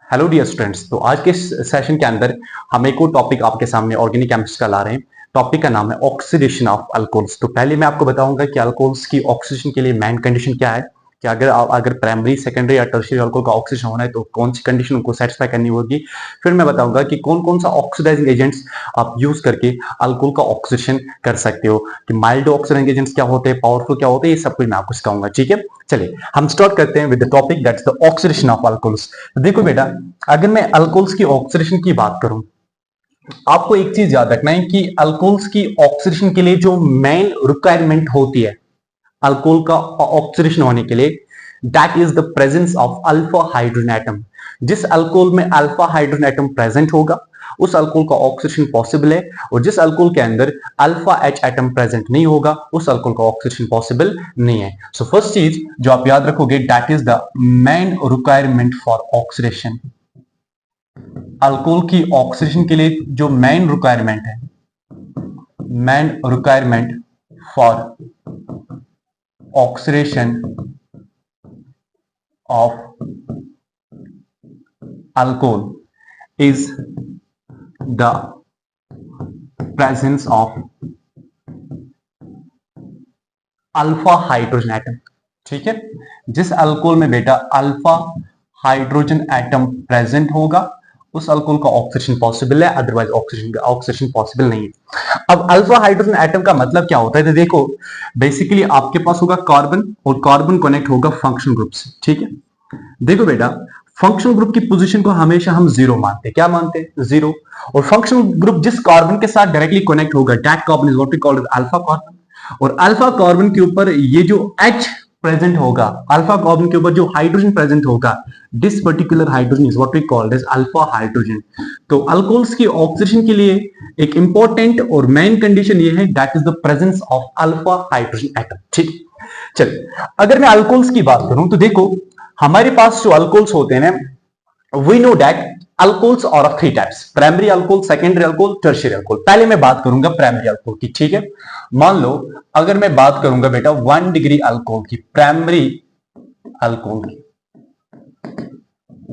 Hello dear students. तो आज के सेशन के अंदर हम एक और टॉपिक आपके सामने ऑर्गेनिक केमिस्ट्री का ला रहे हैं। टॉपिक का नाम है ऑक्सीडेशन ऑफ अल्कोहल्स। तो पहले मैं आपको बताऊंगा कि अल्कोहल्स की ऑक्सीडेशन के लिए मेन कंडीशन क्या है, कि अगर प्राइमरी सेकेंडरी या टर्शियरी अल्कोहल का ऑक्सीडेशन होना है तो कौन सी कंडीशन उनको सेटिस्फाई करनी होगी। फिर मैं बताऊंगा कि कौन कौन सा ऑक्सीडाइजिंग एजेंट्स आप यूज करके अल्कोहल का ऑक्सीडेशन कर सकते हो, कि माइल्ड ऑक्सीडाइजिंग एजेंट्स क्या होते हैं, पावरफुल क्या होते हैं, ये सब कुछ मैं आपको सिखाऊंगा। ठीक है, चलिए हम स्टार्ट करते हैं with the topic that's the oxidation of alcohols. देखो बेटा, अगर मैं अल्कोहल्स की ऑक्सीडेशन की बात करूं, आपको एक चीज याद रखना है कि अल्कोहल्स की ऑक्सीडेशन के लिए जो मेन रिक्वायरमेंट होती है अल्कोहल का ऑक्सीडेशन होने के लिए, that is the presence of alpha hydrogen atom. जिस अल्कोहल में अल्फा हाइड्रोजन एटम प्रेजेंट होगा उस अल्कोहल का ऑक्सीडेशन पॉसिबल है, और जिस अल्कोहल के अंदर अल्फा एच एटम प्रेजेंट नहीं होगा उस अल्कोहल का ऑक्सीडेशन पॉसिबल नहीं है। सो फर्स्ट चीज जो आप याद रखोगे, that is the main requirement for oxidation. Alcohol की ऑक्सीडेशन के लिए जो मेन रिक्वायरमेंट है, main requirement for oxidation of alcohol is the presence of alpha hydrogen atom. ठीक है, जिस अल्कोहल में बेटा अल्फा हाइड्रोजन एटम प्रेजेंट होगा उस अल्कोहल का ऑक्सीडेशन पॉसिबल है, अदरवाइज ऑक्सीडेशन पॉसिबल नहीं है। अब अल्फा हाइड्रोजन एटम का मतलब क्या होता है, तो देखो बेसिकली आपके पास होगा कार्बन, और कार्बन कनेक्ट होगा फंक्शनल ग्रुप से। ठीक है, देखो बेटा फंक्शनल ग्रुप की पोजीशन को हमेशा हम जीरो मानते हैं। क्या मानते हैं? जीरो। और फंक्शनल ग्रुप जिस कार्बन के साथ डायरेक्टली कनेक्ट होगा, that carbon is what we called as alpha carbon. और अल्फा कार्बन के ऊपर ये जो H प्रेजेंट होगा, अल्फा कार्बन के ऊपर जो हाइड्रोजन प्रेजेंट होगा, this particular hydrogen is what we called as alpha hydrogen. तो अल्कोहल्स की ऑक्सीडेशन के लिए एक इंपॉर्टेंट और मेन कंडीशन ये है, that is the presence of alpha hydrogen atom. ठीक, चलिए अगर मैं अल्कोहल्स की बात करूं तो देखो हमारे पास जो अल्कोहल्स होते हैं ना, we know that alcohols are of three types, primary alcohol, secondary alcohol, tertiary alcohol. पहले मैं बात करूंगा प्राइमरी अल्कोहल की। ठीक है, मान लो अगर मैं बात करूंगा बेटा 1 डिग्री अल्कोहल की, प्राइमरी अल्कोहल की,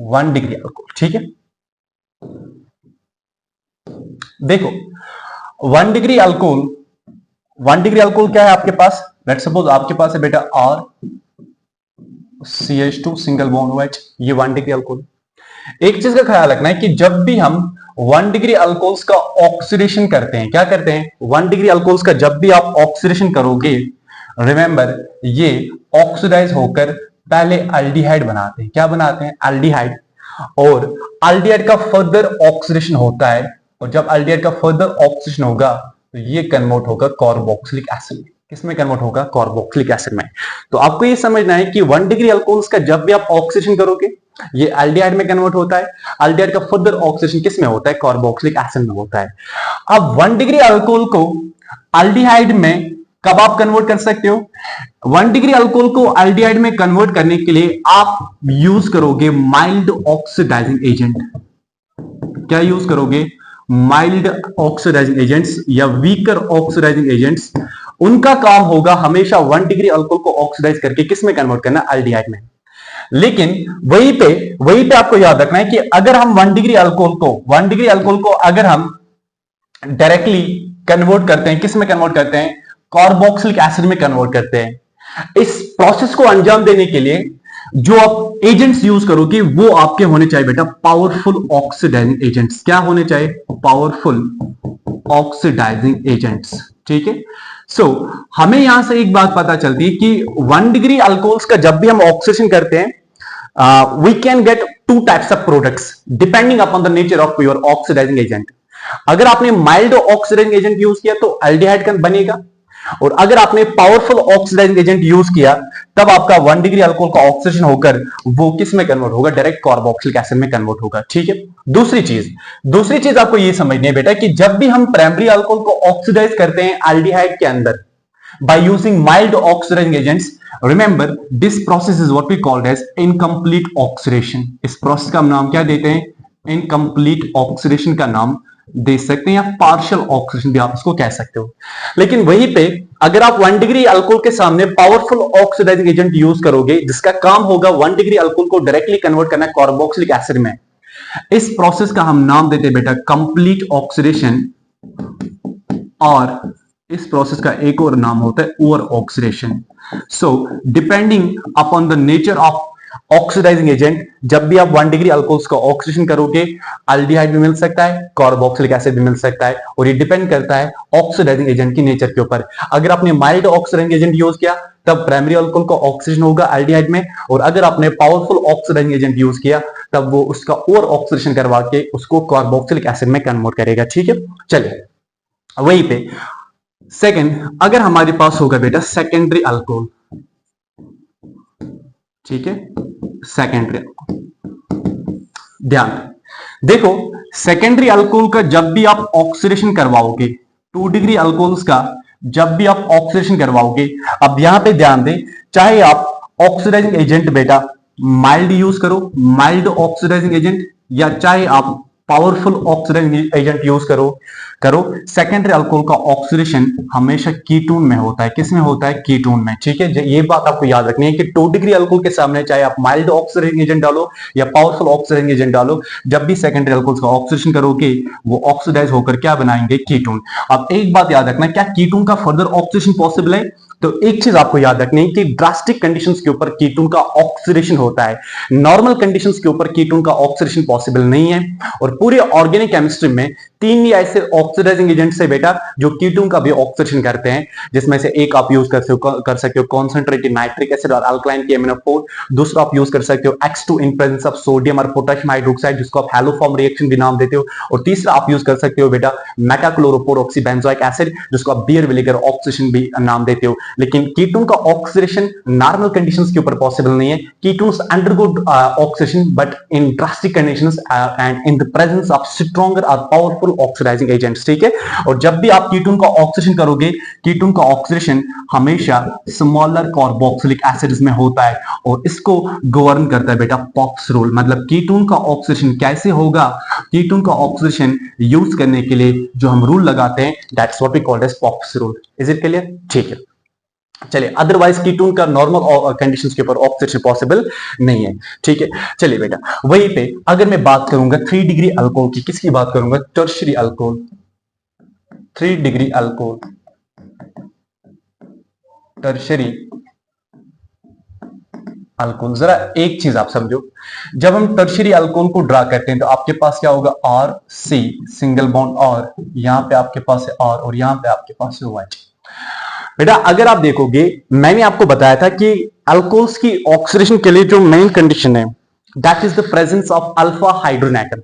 1 डिग्री अल्कोहल। ठीक है, देखो 1 डिग्री अल्कोहल, 1 डिग्री अल्कोहल क्या है आपके पास, लेट्स सपोज आपके पास है बेटा R CH2 single bond OH, ये 1 डिग्री अल्कोहल। एक चीज का ख्याल रखना है कि जब भी हम 1 डिग्री अल्कोहल्स का ऑक्सीडेशन करते हैं, क्या करते हैं, 1 डिग्री अल्कोहल्स का जब भी आप ऑक्सीडेशन करोगे, रिमेंबर ये ऑक्सीडाइज होकर पहले एल्डिहाइड बनाते हैं। क्या बनाते हैं? एल्डिहाइड। और एल्डिहाइड का फर्दर ऑक्सीडेशन होता है, और जब एल्डिहाइड का फर्दर ऑक्सीडेशन होगा तो ये कन्वर्ट होगा कार्बोक्सिलिक एसिड में। किसमें कन्वर्ट होगा? कार्बोक्सिलिक एसिड में। तो आपको ये समझना है कि 1 डिग्री अल्कोहल्स का जब भी आप ऑक्सीडेशन करोगे ये एल्डिहाइड में कन्वर्ट होता है, एल्डिहाइड का फर्दर ऑक्सीडेशन किस में होता है? कार्बोक्सिलिक एसिड में होता है। अब 1 डिग्री अल्कोहल को एल्डिहाइड में कब आप कन्वर्ट कर सकते हो? 1 डिग्री अल्कोहल को एल्डिहाइड में कन्वर्ट करने के लिए आप यूज करोगे माइल्ड ऑक्सीडाइजिंग एजेंट। क्या यूज करोगे? माइल्ड ऑक्सीडाइजिंग एजेंट्स या वीकर ऑक्सीडाइजिंग एजेंट्स। उनका काम होगा हमेशा 1 डिग्री अल्कोहल को ऑक्सीडाइज करके किस में कन्वर्ट करना? एल्डिहाइड में। लेकिन वहीं पे आपको याद रखना है कि अगर हम 1 डिग्री अल्कोहल को अगर हम डायरेक्टली कन्वर्ट करते हैं, किस में कन्वर्ट करते हैं? कार्बोक्सिलिक एसिड में कन्वर्ट करते हैं। इस प्रोसेस को अंजाम देने के लिए जो आप एजेंट्स यूज करोगे वो आपके होने चाहिए बेटा पावरफुल ऑक्सीडाइजिंग एजेंट्स। क्या होने चाहिए? Powerful oxidizing agents. ठीक है, सो हमें यहां से एक बात पता चलती है कि 1 डिग्री अल्कोहल्स का जब भी हम ऑक्सीडेशन करते हैं, we can get 2 types of products depending upon the nature of your oxidizing agent. अगर आपने माइल्ड ऑक्सीडाइजिंग एजेंट यूज किया तो एल्डिहाइड बनेगा, और अगर आपने पावरफुल ऑक्सीडाइजिंग एजेंट यूज किया तब आपका 1 डिग्री अल्कोहल का ऑक्सीडेशन होकर वो किस में कन्वर्ट होगा? डायरेक्ट कार्बोक्सिलिक एसिड में कन्वर्ट होगा। ठीक है, दूसरी चीज आपको ये समझनी है बेटा कि जब भी हम प्राइमरी अल्कोहल को ऑक्सीडाइज करते हैं एल्डिहाइड के अंदर by using mild oxidizing agents, remember this process is what we called as incomplete oxidation. इस प्रोसेस का नाम क्या देते हैं? इनकम्प्लीट ऑक्सीडेशन का नाम दे सकते हैं, या पार्शियल ऑक्सीडेशन भी आप इसको कह सकते हो। लेकिन वहीं पे अगर आप 1 डिग्री अल्कोहल के सामने पावरफुल ऑक्सीडाइजिंग एजेंट यूज करोगे जिसका काम होगा 1 डिग्री अल्कोहल को डायरेक्टली कन्वर्ट करना कार्बोक्सिलिक एसिड में, इस प्रोसेस का हम नाम देते हैं बेटा कंप्लीट ऑक्सीडेशन, और इस प्रोसेस का एक और नाम होता है over oxidation. So depending upon the nature of oxidizing agent, जब भी आप 1 डिग्री अल्कोहल्स का ऑक्सीडेशन करोगे, अल्डिहाइड भी मिल सकता है, कार्बोक्सिलिक एसिड भी मिल सकता है, और ये डिपेंड करता है ऑक्सीडाइजिंग एजेंट की नेचर के ऊपर। अगर आपने माइल्ड ऑक्सीडाइजिंग एजेंट यूज किया तब प्राइमरी अल्कोहल का ऑक्सीजन होगा अल्डिहाइड में, और अगर आपने पावरफुल ऑक्सीडाइजिंग एजेंट यूज किया तब वो उसका ओवर ऑक्सीडेशन करवा के उसको कार्बोक्सिलिक एसिड में कन्वर्ट करेगा। ठीक है, चलिए वहीं पे सेकंड, अगर हमारे पास होगा बेटा सेकेंडरी अल्कोहल, ठीक है, सेकेंडरी अल्कोहल, ध्यान देखो, सेकेंडरी अल्कोहल का जब भी आप ऑक्सीडेशन करवाओगे, 2 डिग्री अल्कोहल्स का जब भी आप ऑक्सीडेशन करवाओगे, अब यहां पे ध्यान दें, चाहे आप ऑक्सीडाइजिंग एजेंट बेटा माइल्ड यूज करो, माइल्ड ऑक्सीडाइजिंग एजेंट, या चाहे आप पावरफुल ऑक्सीडाइजिंग एजेंट यूज करो सेकेंडरी अल्कोहल का ऑक्सीडेशन हमेशा कीटोन में होता है। किस में होता है? कीटोन में। ठीक है, ये बात आपको याद रखनी है कि 2 डिग्री अल्कोहल के सामने चाहे आप माइल्ड ऑक्सीडाइजिंग एजेंट डालो या पावरफुल ऑक्सीडाइजिंग एजेंट डालो, जब भी सेकेंडरी अल्कोहल का ऑक्सीडेशन करोगे वो ऑक्सीडाइज होकर क्या बनाएंगे? कीटोन। अब एक बात याद रखना, क्या कीटोन का फर्दर ऑक्सीडेशन पॉसिबल है? तो एक चीज आपको याद रखनी है कि ड्रास्टिक कंडीशंस के ऊपर कीटोन का ऑक्सीडेशन होता है, नॉर्मल कंडीशंस के ऊपर कीटोन का ऑक्सीडेशन पॉसिबल नहीं है। और पूरे ऑर्गेनिक केमिस्ट्री में 3 ही ऐसे ऑक्सीडाइजिंग एजेंट्स है बेटा जो कीटोन का भी ऑक्सीडेशन करते हैं, जिसमें से एक आप यूज कर सकते हो कॉन्सेंट्रेटेड नाइट्रिक एसिड और अल्कलाइन KMnO4, दूसरा आप यूज कर सकते हो X2 in presence of sodium और पोटेशियम हाइड्रोक्साइड, जिसको आप हैलोफॉर्म रिएक्शन भी नाम देते हो, और तीसरा आप यूज कर सकते हो बेटा मेटाक्लोरोपोरोक्सीबेंजोइक एसिड, जिसको आप बियर विनेगर ऑक्सीडेशन भी नाम देते हो। लेकिन कीटोन का ऑक्सीडेशन नॉर्मल कंडीशंस के ऊपर पॉसिबल नहीं है। Ketones undergo oxidation but in drastic conditions and in the presence of stronger और पावरफुल ऑक्सीडाइजिंग एजेंट्स। ठीक है, और जब भी आप कीटोन का ऑक्सीडेशन करोगे, कीटोन का ऑक्सीडेशन हमेशा स्मॉलर कार्बोक्सिलिक एसिड्स में होता है, और इसको गवर्न करता है बेटा पॉक्स रूल। मतलब कीटोन का ऑक्सीडेशन कैसे होगा? कीटोन का ऑक्सीडेशन यूज करने के लिए जो हम रूल लगाते हैं, that's what we called as pox rule. Is it clear? ठीक है, चलिए, अदरवाइज कीटोन का नॉर्मल कंडीशंस के ऊपर ऑक्सीडेशन पॉसिबल नहीं है। ठीक है, चलिए बेटा, वहीं पे अगर मैं बात करूंगा 3 डिग्री अल्कोहल की, किसकी बात करूंगा? Tertiary alcohol, 3 degree alcohol, tertiary alcohol. जरा एक चीज आप समझो, जब हम टर्शियरी अल्कोहल को ड्रा करते हैं तो आपके पास क्या होगा? RC सिंगल बॉन्ड, और यहां पे आपके पास है R, और यहां पे आपके पास है OH। बेटा अगर आप देखोगे, मैंने आपको बताया था कि अल्कोहल्स की ऑक्सीडेशन के लिए जो मेन कंडीशन है, that is the presence of alpha hydrogen atom.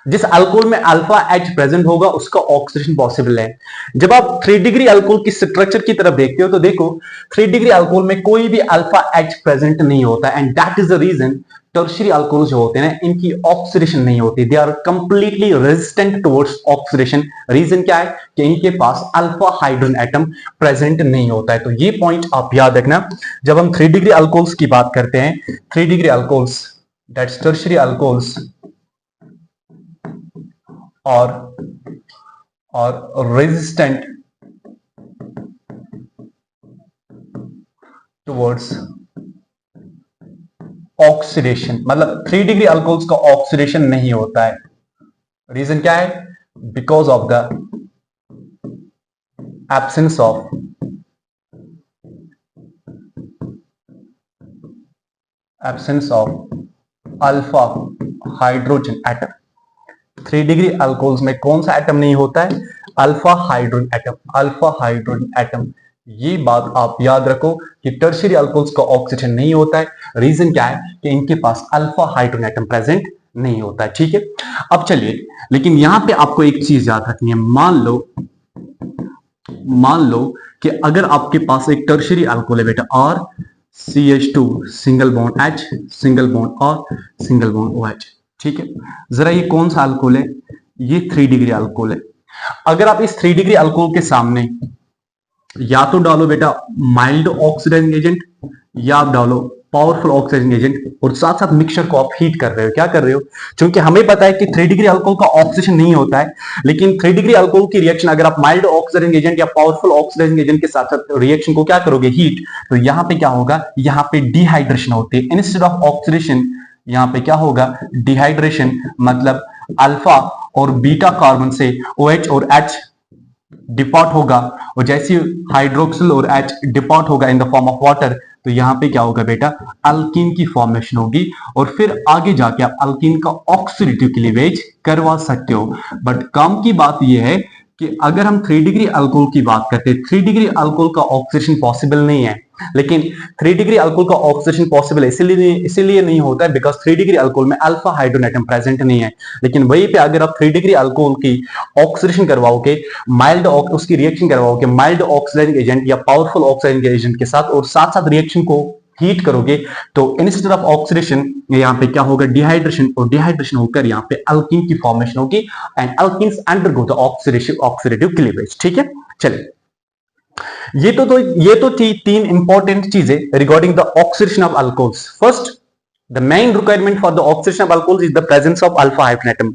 जिस अल्कोहल में अल्फा H प्रेजेंट होगा उसका ऑक्सीडेशन पॉसिबल है। जब आप 3 डिग्री अल्कोहल की स्ट्रक्चर की तरफ देखते हो तो देखो 3 डिग्री अल्कोहल में कोई भी अल्फा H प्रेजेंट नहीं होता, and that is the reason tertiary alcohol जो होते हैं इनकी ऑक्सीडेशन नहीं होती, they are completely resistant towards oxidation. Reason क्या है? कि इनके पास अल्फा हाइड्रोजन एटम प्रेजेंट नहीं होता है। तो ये पॉइंट आप याद रखना जब हम 3 डिग्री अल्कोहल्स की बात करते हैं। 3 degree alcohols, that's tertiary alcohols, और रेजिस्टेंट टुवर्ड्स ऑक्सीडेशन, मतलब 3 डिग्री अल्कोहल्स का ऑक्सीडेशन नहीं होता है। रीजन क्या है? Because of the absence of alpha hydrogen atom. 3 degree alcohols में कौन सा एटम नहीं होता है? Alpha hydrogen atom, alpha hydrogen atom. ये बात आप याद रखो कि टर्शियरी अल्कोहल्स का ऑक्सीडेशन नहीं होता है। रीजन क्या है? कि इनके पास अल्फा हाइड्रोजन एटम प्रेजेंट नहीं होता है। ठीक है, अब चलिए, लेकिन यहां पे आपको एक चीज याद रखनी है। मान लो कि अगर आपके पास एक टर्शियरी अल्कोहल है बेटा, और CH2 single bond H, single bond और सिंगल बॉन्ड OH। ठीक है, जरा ये कौन सा अल्कोहल है? ये 3 डिग्री अल्कोहल है। अगर आप इस 3 डिग्री अल्कोहल के सामने या तो डालो बेटा माइल्ड ऑक्सीडाइजिंग एजेंट, या आप डालो पावरफुल ऑक्सीडाइजिंग एजेंट, और साथ साथ मिक्सचर को आप हीट कर रहे हो। क्या कर रहे हो? क्योंकि हमें पता है कि 3 डिग्री अल्कोहल का ऑक्सीडेशन नहीं होता है, लेकिन 3 डिग्री अल्कोहल की रिएक्शन अगर आप माइल्ड ऑक्सीडाइजिंग एजेंट या पावरफुल ऑक्सीडाइजिंग एजेंट के साथ साथ रिएक्शन को क्या करोगे? हीट। तो यहां पे क्या होगा? यहां पे डिहाइड्रेशन होती है। इंस्टेड ऑफ ऑक्सीडेशन यहाँ पे क्या होगा, डिहाइड्रेशन, मतलब अल्फा और बीटा कार्बन से OH और H डिपार्ट होगा, और जैसे हाइड्रोक्सिल और H डिपार्ट होगा in the form of water, तो यहाँ पे क्या होगा बेटा, अल्कीन की फॉर्मेशन होगी, और फिर आगे जाके आप अल्कीन का ऑक्सीडेटिव क्लीवेज करवा सकते हो। बट काम की बात यह है कि अगर हम 3 डिग्री अल्कोहल की बात करते हैं, 3 डिग्री अल्कोहल का ऑक्सीडेशन पॉसिबल नहीं है, लेकिन 3 डिग्री अल्कोहल का ऑक्सीडेशन पॉसिबल है इसीलिए नहीं होता है बिकॉज 3 डिग्री अल्कोहल में अल्फा हाइड्रोजन एटम प्रेजेंट नहीं है। लेकिन वहीं पे अगर आप 3 डिग्री अल्कोहल की ऑक्सीडेशन करवाओगे, माइल्ड उसकी रिएक्शन करवाओगे माइल्ड ऑक्सीडाइजिंग एजेंट या पावरफुल ऑक्सीडाइजिंग एजेंट के साथ, और साथ साथ रिएक्शन को हीट करोगे, तो इंस्टेड ऑफ ऑक्सीडेशन यहाँ पे क्या होगा, डिहाइड्रेशन, और डिहाइड्रेशन होकर यहाँ पे अल्कीन की फॉर्मेशन होगी, and alkenes undergo the oxidative cleavage. ठीक है, चलिए ये तो थी 3 इंपॉर्टेंट चीजें regarding the oxidation of alcohols. First, the main requirement for the oxidation of alcohols is the presence of alpha hydrogen atom.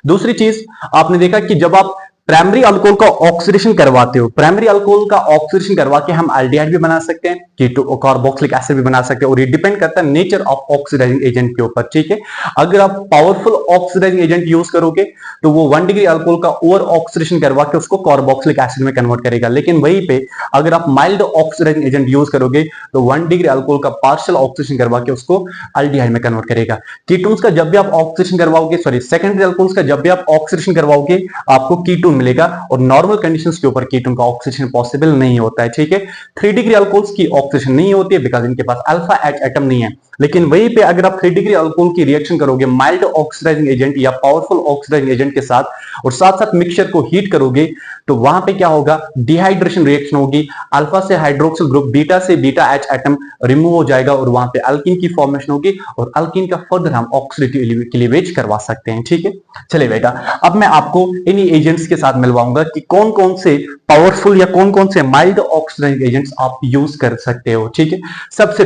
दूसरी चीज आपने देखा कि जब आप प्राइमरी अल्कोहल का ऑक्सीडेशन करवाते हो, प्राइमरी अल्कोहल का ऑक्सीडेशन करवा के हम एल्डिहाइड भी बना सकते हैं, कीटो कार्बोक्सिलिक एसिड भी बना सकते हैं, और ये डिपेंड करता है नेचर ऑफ ऑक्सीडाइजिंग एजेंट के ऊपर। ठीक है, अगर आप पावरफुल ऑक्सीडाइजिंग एजेंट यूज करोगे तो वो 1 डिग्री अल्कोहल का ओवर ऑक्सीडेशन करवा के उसको कार्बोक्सिलिक एसिड में कन्वर्ट करेगा, लेकिन वहीं पे अगर आप माइल्ड ऑक्सीडाइजिंग एजेंट यूज करोगे तो 1 डिग्री अल्कोहल का पार्शियल ऑक्सीडेशन करवा के उसको एल्डिहाइड में कन्वर्ट करेगा। कीटोन्स का जब भी आप ऑक्सीडेशन करवाओगे, सॉरी सेकेंडरी अल्कोहल्स का जब भी आप ऑक्सीडेशन करवाओगे आपको कीटोन मिलेगा, और नॉर्मल कंडीशंस के ऊपर कीटोन का ऑक्सीडेशन पॉसिबल नहीं होता है। ठीक है, 3 डिग्री अल्कोहल्स की ऑक्सीडेशन नहीं होती है बिकॉज इनके पास अल्फा H एटम नहीं है। लेकिन वहीं पे अगर आप 3 डिग्री अल्कोहल की रिएक्शन करोगे माइल्ड ऑक्सीडाइजिंग एजेंट या पावरफुल ऑक्सीडाइजिंग एजेंट के साथ, और साथ साथ मिक्सचर को हीट करोगे, तो वहां पे क्या होगा, डिहाइड्रेशन रिएक्शन होगी, अल्फा से हाइड्रोक्सिल ग्रुप, बीटा से बीटा H एटम रिमूव हो जाएगा, और वहां पे अल्कीन की फॉर्मेशन होगी, और अल्कीन का फर्दर हम ऑक्सीडेटिव क्लीवेज करवा सकते हैं। ठीक है, चलिए बेटा अब मैं आपको इन्हीं एजेंट्स के साथ मिलवाऊंगा कि कौन कौन से पावरफुल या कौन कौन से माइल्ड ऑक्सीडाइजिंग एजेंट्स आप यूज कर सकते हो। ठीक है, सबसे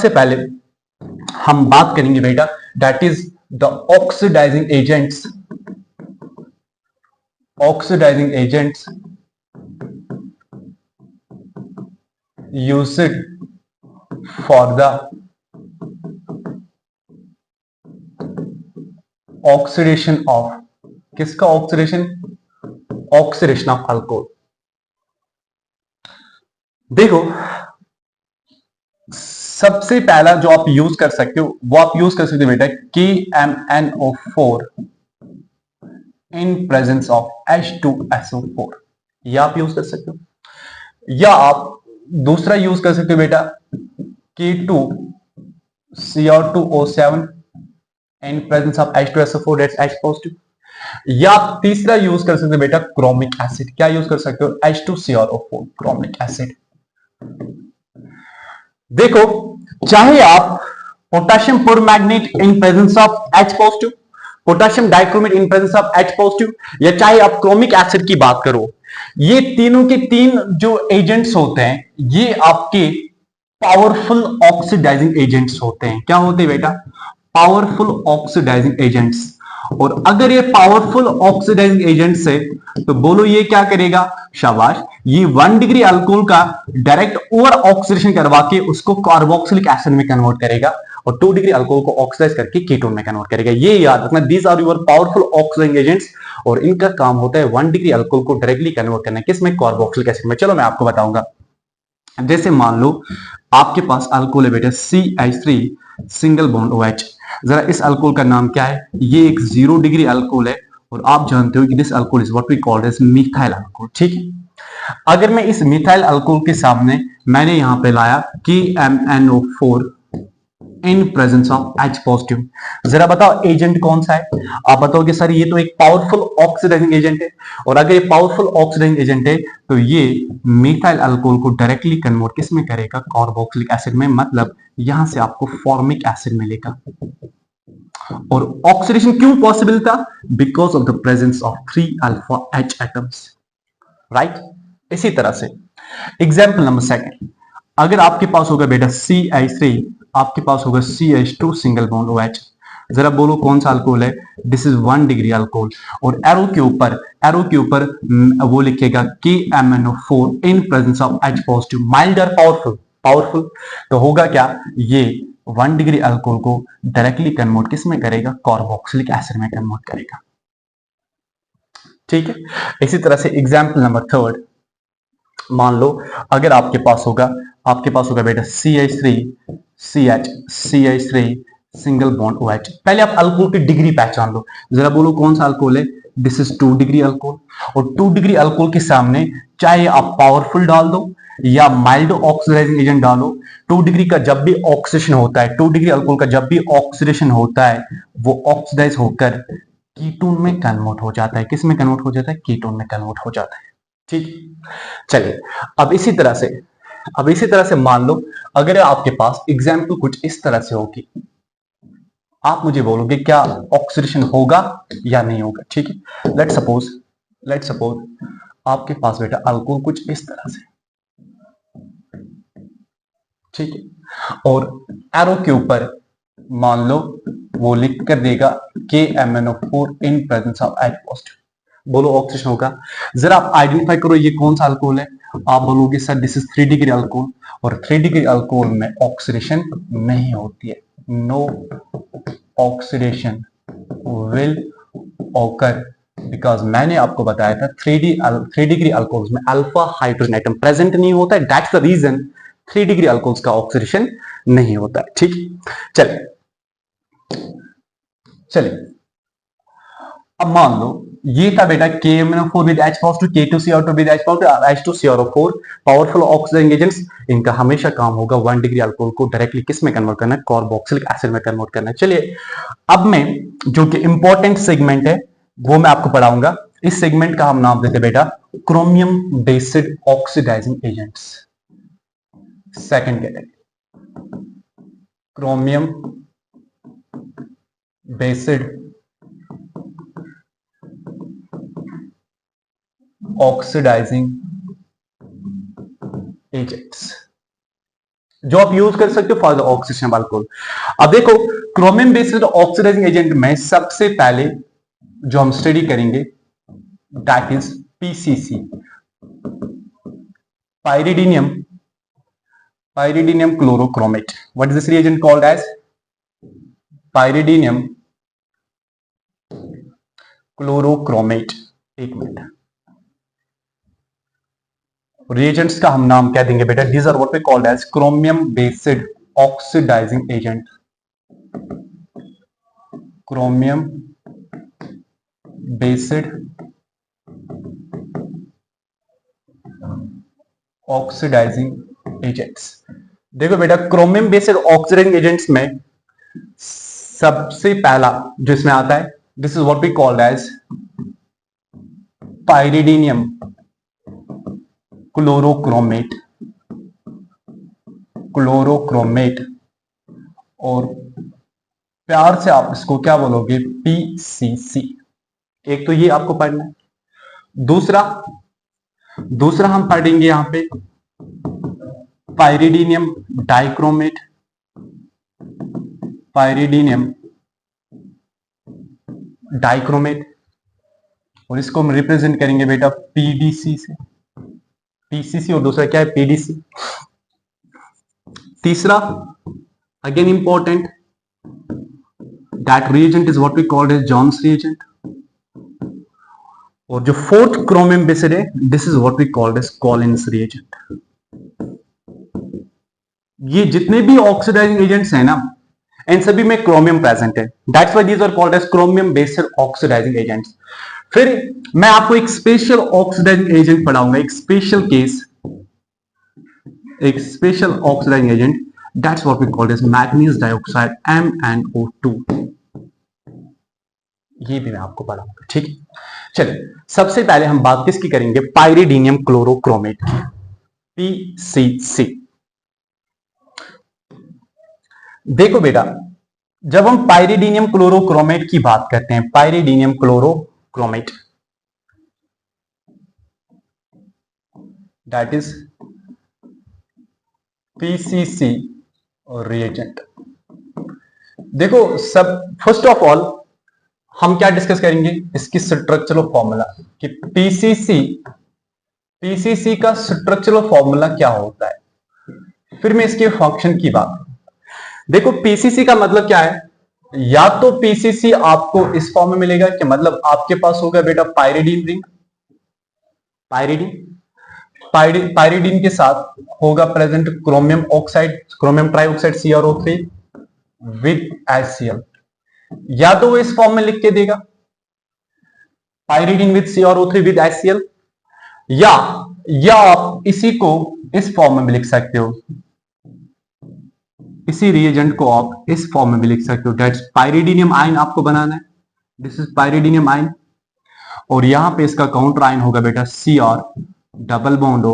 पहले हम बात करेंगे बेटा, that is the oxidizing agents used for the oxidation of, किसका ऑक्सीडेशन ऑफ अल्कोहल। देखो सबसे पहला जो आप यूज कर सकते हो वो आप यूज कर सकते हो बेटा KMnO4 in presence of H2SO4, या आप यूज कर सकते हो, या आप दूसरा यूज कर सकते हो बेटा K2Cr2O7 in presence of H2SO4 that's H positive, या आप तीसरा यूज कर सकते हो बेटा क्रोमिक एसिड। क्या यूज कर सकते हो, H2CrO4 क्रोमिक एसिड। देखो चाहे आप potassium permanganate in presence of H positive, potassium dichromate in presence of H positive, या चाहे आप क्रोमिक एसिड की बात करो, ये तीनों के तीन जो एजेंट्स होते हैं ये आपके पावरफुल ऑक्सीडाइजिंग एजेंट्स होते हैं। क्या होते हैं बेटा, पावरफुल ऑक्सीडाइजिंग एजेंट्स। और अगर ये पावरफुल ऑक्सीडाइजिंग एजेंट्स है तो बोलो ये क्या करेगा, शाबाश, ये 1 डिग्री अल्कोहल का डायरेक्ट ओवर ऑक्सीडेशन करवा के उसको कार्बोक्सिलिक एसिड में कन्वर्ट करेगा, और 2 डिग्री अल्कोहल को ऑक्सीडाइज करके कीटोन में कन्वर्ट करेगा। ये याद रखना, these are your powerful oxidizing agents, और इनका काम होता है 1 डिग्री अल्कोहल को डायरेक्टली कन्वर्ट करना, किसमें, कार्बोक्सिलिक एसिड में। चलो मैं आपको बताऊंगा, जैसे मान लो आपके पास अल्कोहल है बेटा CH3 सिंगल बॉन्ड OH। जरा इस अल्कोहल का नाम क्या है, ये एक 0 डिग्री अल्कोहल है, और आप जानते हो कि this alcohol is what we called as methyl alcohol. ठीक है, अगर मैं इस मिथाइल अल्कोहल के सामने मैंने यहां पे लाया KMnO4 in presence of H positive, जरा बताओ एजेंट कौन सा है, आप बताओगे सर ये तो एक पावरफुल ऑक्सीडाइजिंग एजेंट है, और अगर ये पावरफुल ऑक्सीडाइजिंग एजेंट है तो ये मिथाइल अल्कोहल को डायरेक्टली कन्वर्ट किस में करेगा, कार्बोक्सिलिक एसिड में, मतलब यहां से आपको फॉर्मिक एसिड मिलेगा। और ऑक्सीडेशन क्यों पॉसिबल था, because of the presence of 3 alpha H atoms, right. इसी तरह से एग्जाम्पल नंबर 2, अगर आपके पास होगा बेटा CH3, आपके पास होगा CH2 सिंगल बॉन्ड OH, जरा बोलो कौन सा अल्कोहल है, दिस इज 1 डिग्री अल्कोहल, और एरो के ऊपर वो लिखेगा KMnO4 in presence of H positive, mild और पावरफुल, तो होगा क्या, ये 1 डिग्री अल्कोहल को डायरेक्टली कन्वर्ट किस में करेगा, कार्बोक्सिलिक एसिड में कन्वर्ट करेगा। ठीक है, इसी तरह से एग्जाम्पल नंबर 3, मान लो अगर आपके पास होगा बेटा CH3 सिंगल बॉन्ड OH। पहले आप अल्कोहल की डिग्री पहचान लो, जरा बोलो कौन सा अल्कोहल है, दिस इज 2 डिग्री अल्कोहल। और 2 डिग्री अल्कोहल के सामने चाहे आप पावरफुल डाल दो या माइल्ड ऑक्सीडाइजिंग एजेंट डालो, 2 डिग्री का जब भी ऑक्सीडेशन होता है, 2 डिग्री अल्कोहल का जब भी ऑक्सीडेशन होता है, वो ऑक्सीडाइज होकर कीटोन में कन्वर्ट हो जाता है। किस में कन्वर्ट हो जाता है, कीटोन में कन्वर्ट हो जाता है। ठीक, चलिए अब इसी तरह से मान लो अगर आपके पास एग्जाम्पल कुछ इस तरह से होगी, आप मुझे बोलोगे क्या ऑक्सीडेशन होगा या नहीं होगा। ठीक है, लेट सपोज आपके पास बेटा अल्कोहल कुछ इस तरह से, ठीक है, और एरो के ऊपर मान लो वो लिख कर देगा KMnO4 in presence of H positive, बोलो ऑक्सीडेशन होगा। जरा आप आइडेंटिफाई करो ये कौन सा अल्कोहल है, आप बोलोगे sir this is 3 degree alcohol, और 3 डिग्री अल्कोहल में ऑक्सीडेशन नहीं होती है, no oxidation will occur, because मैंने आपको बताया था 3 डिग्री अल्कोहल में अल्फा हाइड्रोजन एटम प्रेजेंट नहीं होता है, that's the reason 3 degree alcohol का ऑक्सीडेशन नहीं होता है। ठीक, चलिए अब मान लो ये था बेटा KMnO4 with H positive, K2CO2 with H positive, H2CrO4 powerful oxidizing agents. इनका हमेशा काम होगा 1 डिग्री अल्कोहल को डायरेक्टली किस में कन्वर्ट करना है, कार्बोक्सिलिक एसिड में कन्वर्ट करना है। चलिए अब मैं जो कि इंपॉर्टेंट सेगमेंट है वो मैं आपको पढ़ाऊंगा। इस सेगमेंट का हम नाम देते बेटा chromium based oxidizing agents. Second category chromium based oxidizing agents जो आप यूज कर सकते हो for the oxidation of alcohol. अब देखो क्रोमियम बेस्ड ऑक्सीडाइजिंग एजेंट में सबसे पहले जो हम स्टडी करेंगे that is PCC, pyridinium chlorochromate। what is this reagent called as, pyridinium chlorochromate। एक मिनट, reagents का हम नाम क्या देंगे बेटा, these are what we called as chromium based oxidizing agent, chromium based oxidizing agents. देखो बेटा क्रोमियम बेस्ड ऑक्सीडाइजिंग एजेंट्स में सबसे पहला जो इसमें आता है this is what we called as pyridinium chlorochromate, और प्यार से आप इसको क्या बोलोगे, PCC। एक तो ये आपको पढ़ना है, दूसरा हम पढ़ेंगे यहां पे पाइरिडीनियम डाइक्रोमेट, और इसको हम रिप्रेजेंट करेंगे बेटा PDC से, PCC और दूसरा क्या है PDC। तीसरा again important that reagent is what we called as Jones reagent, और जो फोर्थ क्रोमियम बेस्ड है this is what we called as Collins reagent. ये जितने भी ऑक्सीडाइजिंग एजेंट्स हैं ना इन सभी में क्रोमियम प्रेजेंट है, that's why these are called as chromium based oxidizing agents. फिर मैं आपको एक स्पेशल ऑक्सीडाइजिंग एजेंट पढ़ाऊंगा, एक special oxidizing agent that's what we called as manganese dioxide MnO2, ये भी मैं आपको पढ़ाऊंगा। ठीक है, चलिए सबसे पहले हम बात किसकी करेंगे, पाइरिडीनियम क्लोरोक्रोमेट की, PCC। देखो बेटा जब हम पाइरिडीनियम क्लोरोक्रोमेट की बात करते हैं, pyridinium chlorochromate that is PCC reagent. देखो सब फर्स्ट ऑफ ऑल हम क्या डिस्कस करेंगे, इसकी स्ट्रक्चरल फॉर्मूला कि PCC का स्ट्रक्चरल फॉर्मूला क्या होता है, फिर मैं इसके फंक्शन की बात। देखो पीसीसी का मतलब क्या है, या तो पीसीसी आपको इस फॉर्म में मिलेगा कि मतलब आपके पास होगा बेटा पायरिडीन रिंग, पायरिडीन, पायरिडीन के साथ होगा present chromium oxide, chromium trioxide CrO3 with HCl, या तो वो इस फॉर्म में लिख के देगा pyridine with CrO3 with HCl, या आप इसी को इस फॉर्म में भी लिख सकते हो, इसी रिएजेंट को आप इस फॉर्म में भी लिख सकते हो, दैट्स पायरिडीनियम आयन आपको बनाना है, दिस इज पायरिडीनियम आयन, और यहां पे इसका काउंटर आयन होगा बेटा Cr double bond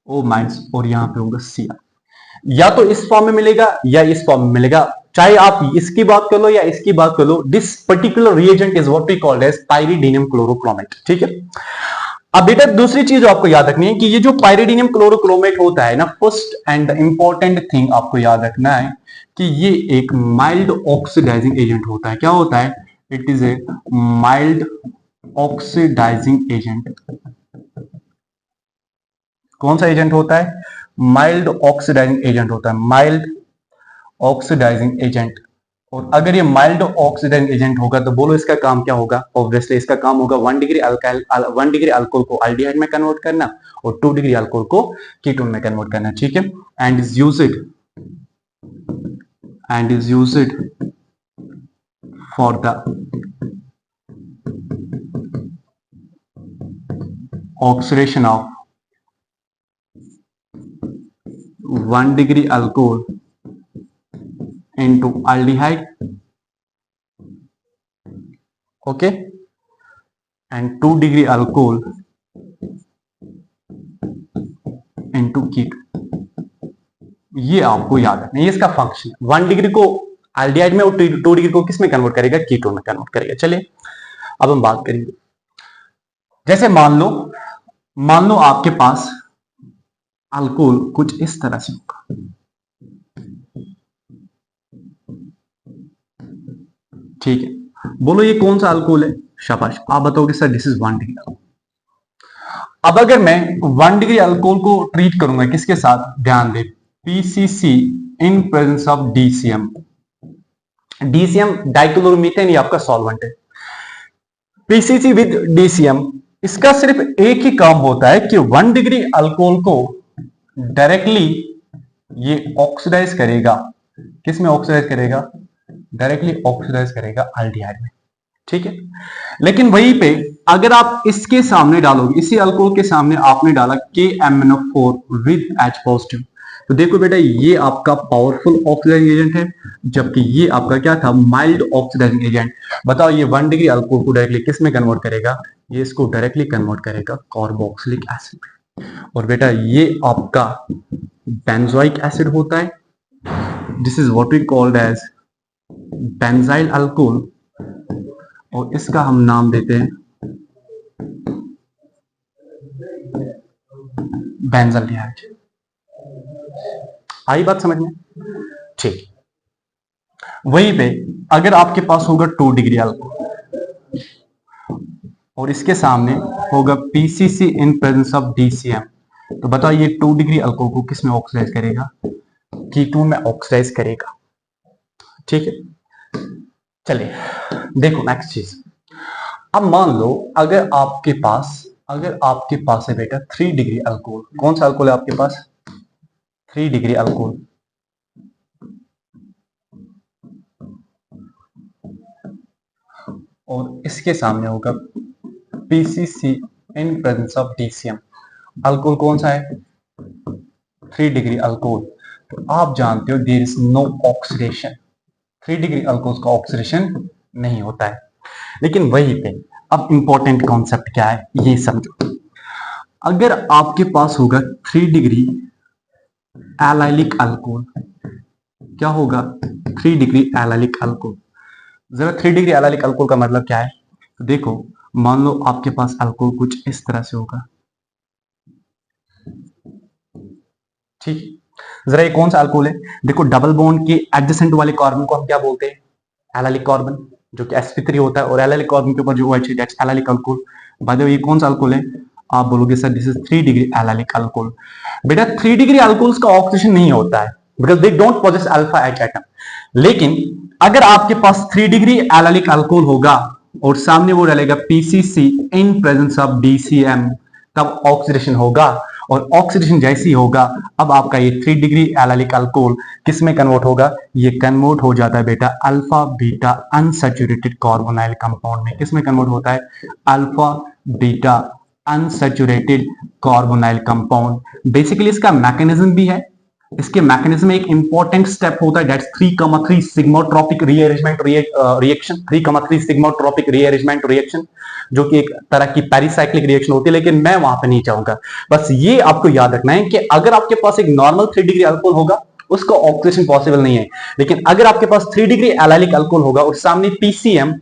O minus, और यहां पे होगा Cr, या तो इस फॉर्म में मिलेगा या इस फॉर्म में मिलेगा, चाहे आप इसकी बात कर लो या इसकी बात कर लो, this particular reagent is what we called as pyridinium chlorochromate, ठीक है। अब बेटा दूसरी चीज आपको याद रखनी है कि ये जो पायरिडीनियम क्लोरोक्रोमेट होता है ना, फर्स्ट एंड इंपॉर्टेंट थिंग आपको याद रखना है कि ये एक माइल्ड ऑक्सीडाइजिंग एजेंट होता है। क्या होता है? It is a mild oxidizing agent. कौन सा एजेंट होता है? माइल्ड ऑक्सीडाइजिंग एजेंट होता है, माइल्ड ऑक्सीडाइजिंग एजेंट। और अगर ये माइल्ड ऑक्सीडाइजिंग एजेंट होगा तो बोलो इसका काम क्या होगा? ऑब्वियसली इसका काम होगा 1 डिग्री अल्कोहल को एल्डिहाइड में कन्वर्ट करना और 2 डिग्री अल्कोहल को कीटोन में कन्वर्ट करना, ठीक है। And is used for the oxidation of 1 degree alcohol into aldehyde, okay, and 2 degree alcohol into ketone. ये आपको याद रखना है, ये इसका फंक्शन है। 1 डिग्री को एल्डिहाइड में और 2 डिग्री को किस में कन्वर्ट करेगा? कीटोन में कन्वर्ट करेगा। चलिए अब हम बात करेंगे, जैसे मान लो आपके पास अल्कोहल कुछ इस तरह से होगा, ठीक है। बोलो ये कौन सा अल्कोहल है? शाबाश, आप बताओगे sir this is 1 degree alcohol. अब अगर मैं 1 डिग्री अल्कोहल को ट्रीट करूंगा किसके साथ? ध्यान दे, PCC in presence of DCM. DCM dichloromethane ये आपका सॉल्वेंट है। पीसीसी विद डीसीएम, इसका सिर्फ एक ही काम होता है कि 1 डिग्री अल्कोहल को डायरेक्टली ये ऑक्सीडाइज करेगा। किस में ऑक्सीडाइज करेगा? डायरेक्टली ऑक्सीडाइज करेगा एल्डिहाइड में, ठीक है। लेकिन वहीं पे अगर आप इसके सामने डालोगे, इसी अल्कोहल के सामने आपने डाला KMnO4 विद H पॉजिटिव, तो देखो बेटा ये आपका पावरफुल ऑक्सीडाइजिंग एजेंट है, जबकि ये आपका क्या था? Mild oxidizing agent. बताओ ये 1 डिग्री अल्कोहल को डायरेक्टली किस में कन्वर्ट करेगा? ये इसको डायरेक्टली कन्वर्ट करेगा कार्बोक्सिलिक एसिड में। और बेटा ये आपका बेंजोइक एसिड होता है, this is what we called as benzyl alcohol, और इसका हम नाम देते हैं बेंजाल्डिहाइड। आई बात समझ में? ठीक। वहीं पे अगर आपके पास होगा 2 डिग्री अल्कोहल और इसके सामने होगा PCC in presence of DCM, तो बताओ ये 2 डिग्री अल्कोहल को किस में ऑक्सीडाइज करेगा? कीटोन में ऑक्सीडाइज करेगा, ठीक है। चलिए देखो नेक्स्ट चीज। अब मान लो अगर आपके पास है बेटा 3 डिग्री अल्कोहल। कौन सा अल्कोहल है आपके पास? 3 डिग्री अल्कोहल। और इसके सामने होगा PCC in presence of DCM. Alcohol कौन सा है? 3 डिग्री अल्कोहल। तो आप जानते हो there is no oxidation, 3 degree alcohol का ऑक्सीडेशन नहीं होता है। लेकिन वहीं पे अब इंपॉर्टेंट कॉन्सेप्ट क्या है ये समझो। अगर आपके पास होगा 3 डिग्री एलाइलिक अल्कोहल, क्या होगा? 3 डिग्री एलाइलिक अल्कोहल। जरा 3 डिग्री एलाइलिक अल्कोहल का मतलब क्या है? तो देखो मान लो आपके पास अल्कोहल कुछ इस तरह से होगा, ठीक। जरा ये कौन सा अल्कोहल है? देखो डबल बॉन्ड के एडजेसेंट वाले कार्बन को हम क्या बोलते हैं? एलाइलिक कार्बन, जो कि sp3 होता है, और एलाइलिक कार्बन के ऊपर जो OH है that's allylic alcohol. By the way ये कौन सा अल्कोहल है? आप बोलोगे sir this is 3 degree allylic alcohol. बेटा 3 डिग्री अल्कोहल्स का ऑक्सीडेशन नहीं होता है because they don't possess alpha H atom. लेकिन अगर आपके पास 3 डिग्री एलाइलिक अल्कोहल होगा और सामने वो डालेगा PCC in presence of DCM, तब ऑक्सीडेशन होगा। और ऑक्सीडेशन जैसी होगा अब आपका ये 3 डिग्री एलाइलिक अल्कोहल किस में कन्वर्ट होगा, ये कन्वर्ट हो जाता है बेटा alpha beta unsaturated carbonyl compound में। किस में कन्वर्ट होता है, alpha beta unsaturated carbonyl compound. Basically इसका मैकेनिज्म भी है, इसके मैकेनिज्म में एक इंपॉर्टेंट स्टेप होता है that's 3,3 sigmatropic rearrangement reaction, 3,3 sigmatropic rearrangement reaction, जो कि एक तरह की पेरिसाइक्लिक रिएक्शन होती है, लेकिन मैं वहां पे नहीं चाहूंगा। बस ये आपको याद रखना है कि अगर आपके पास एक नॉर्मल 3 डिग्री अल्कोहल होगा उसका ऑक्सीडेशन पॉसिबल नहीं है, लेकिन अगर आपके पास 3 डिग्री एलाइलिक अल्कोहल होगा और सामने PCM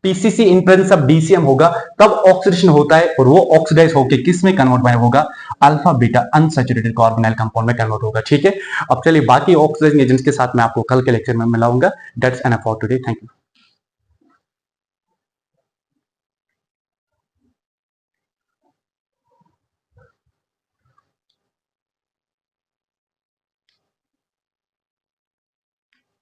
PCC in presence of DCM होगा, तब ऑक्सीडेशन होता है और वो ऑक्सीडाइज होकर किस में कन्वर्ट होगा, alpha beta unsaturated carbonyl compound में कन्वर्ट होगा। ठीक है, अब चलिए बाकी ऑक्सीडाइजिंग एजेंट्स के साथ मैं आपको कल के लेक्चर में मिलाऊंगा। That's enough for today, thank you.